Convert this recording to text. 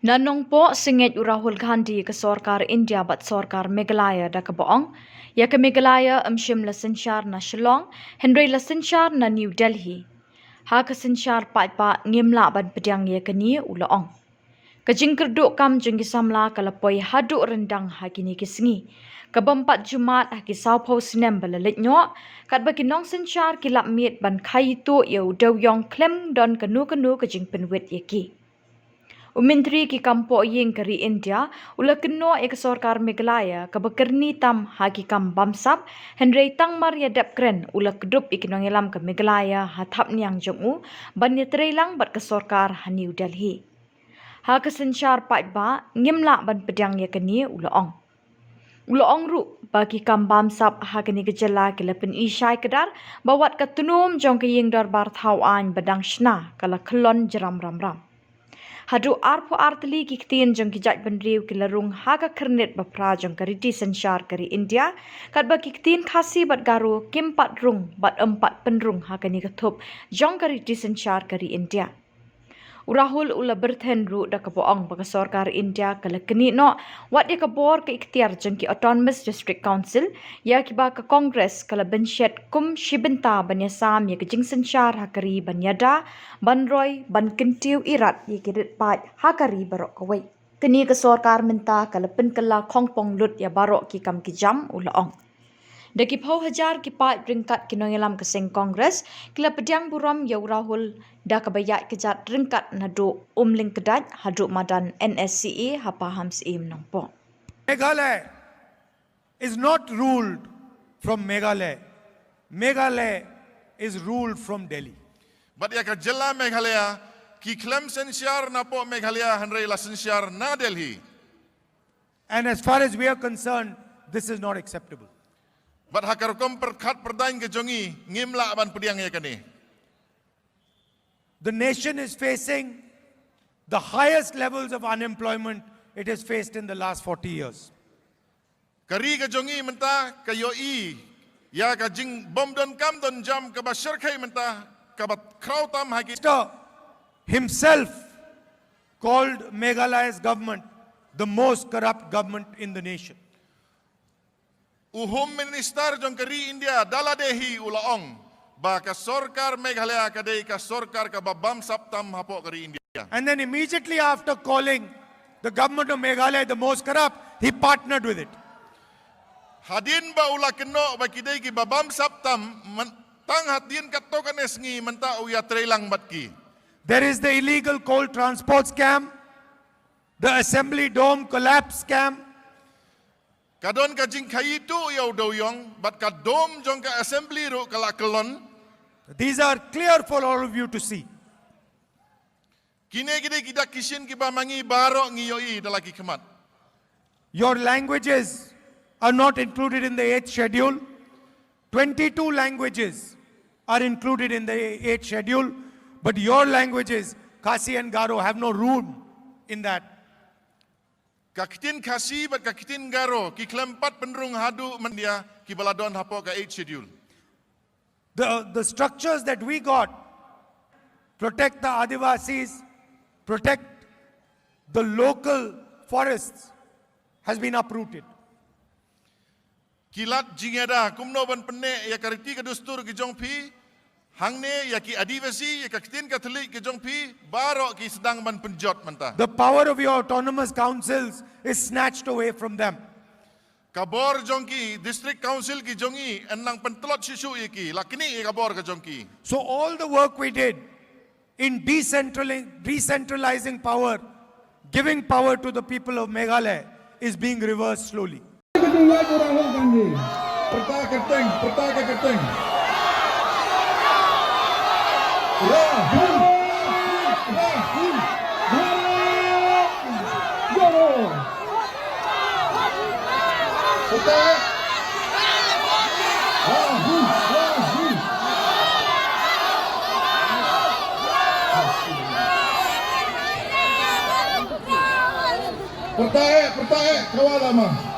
Nanong po Syngngeit Rahul Gandhi ke Sorkar India bat Sorkar Meghalaya da ke Boong, ya ke Meghalaya Shimla sensyar na Shillong, Henry la sensyar na New Delhi. Ha ke sensyar Peit ngimla ban pediang ya ke ni ulaong. Kejing kerduk kam jengki Samla kalapoi haduk rendang hakini kisengi. Kebempat Jumat haki saupau sinem balalit nyok, kat bagi nong sensyar kilap miet ban kaitu ya udau yong klem don kenu kejing penwit yaki. Menteri ki kampo ying kari India ula keno ke Sorkar Meghalaya ke bekerni tam haki kam bamsap Henry tang Maria dap kren ula kedup ikinong ilam ke Meghalaya hatap niang jongu ban terelang bat ke Sorkar ha New Delhi. Ha ke sensyar Peit ngimla ban pedang ya keni ulaong. Ulaong ru bagi kam bamsap ha keni gejala kila pen isyai kedar bawat ketunum jong ke ying darbar thau an badang shna kala kelon jeram ram. Hadu arpo arteli ki ktien jong ki jaj bandriu ki larung haga kernet bapra jong kari di sensyar kari India kat ba ki ktien khasi bat garu kimpat rung bat empat penrung haga ni ketup jong kari di sensyar kari India. Rahul ula berthen ru da kaboong baka Sorkar India kala keni no wat di Khubor ke ikhtiar jong ki Autonomous District Council ya ki ba ka Congress kala benchet kum shibenta banyasam ya ke jing sensyar hakari banyada banroy ban kentiu irat ya kirit pat hakari barok kawai. Keni ke Sorkar minta kala penkala kongpong lut ya barok ki kam ki jam ulaong. Daki pau hajar ki pat ringkat kinongelam ke seng Kongres kila pediang buram ya Rahul da kabayat kejat ringkat nadu umling kedat haduk madan NSCE hapaham seim nongpo. Meghalaya is not ruled from Meghalaya. Meghalaya is ruled from Delhi. But ya ka jela Meghalaya ki klem sensyar na po Meghalaya hanrei la sensyar na Delhi. And as far as we are concerned, this is not acceptable. But hakar kom perkat perdain ke jongi ngimla ban pediang ya kani. The nation is facing the highest levels of unemployment it has faced in the last 40 years. Kari ke jongi menta ke yoi ya ka jing bom don kam don jam ke bashar khai menta ke bat kraw tam hagi. Mr. himself called Meghalaya's government the most corrupt government in the nation. Home Minister jong kari India daladehi ulaong ba ka Sorkar Meghalaya kadai ka Sorkar ka babam saptam hapo kari India. And then immediately after calling the government of Meghalaya the most corrupt, he partnered with it. Hadin ba ula keno ba kidai ki babam saptam tang hadin katto kanes ngi menta uya trelang batki. There is the illegal coal transport scam, the assembly dome collapse scam. Kadon ka jing khayitu yaw doyong but kadom jong ka assembly ro kala kelon. These are clear for all of you to see. Kine gide kita kisin ki ba mangi baro ngi yoi dalaki kemat. Your languages are not included in the 8th schedule. 22 languages are included in the 8th schedule, but your languages, Khasi and Garo, have no room in that. Kakitin khasi bat kakitin garo ki klempat penrung hadu mendia ki baladon hapo ka 8 schedule. The structures that we got protect the Adivasis, protect the local forests, has been uprooted. Kilat jingada kumno ban penne ya kariti ka dustur ki jongpi hangne ya ki adivasi ya kakitin Katolik ki jongpi baro ki sedang ban penjot menta. The power of your autonomous councils is snatched away from them. Khubor jongki district council ki jongi enang pentelot sisu iki lakini Khubor ka jongki. So all the work we did in decentralizing power, giving power to the people of Meghalaya is being reversed slowly. Pertahe kawal lama.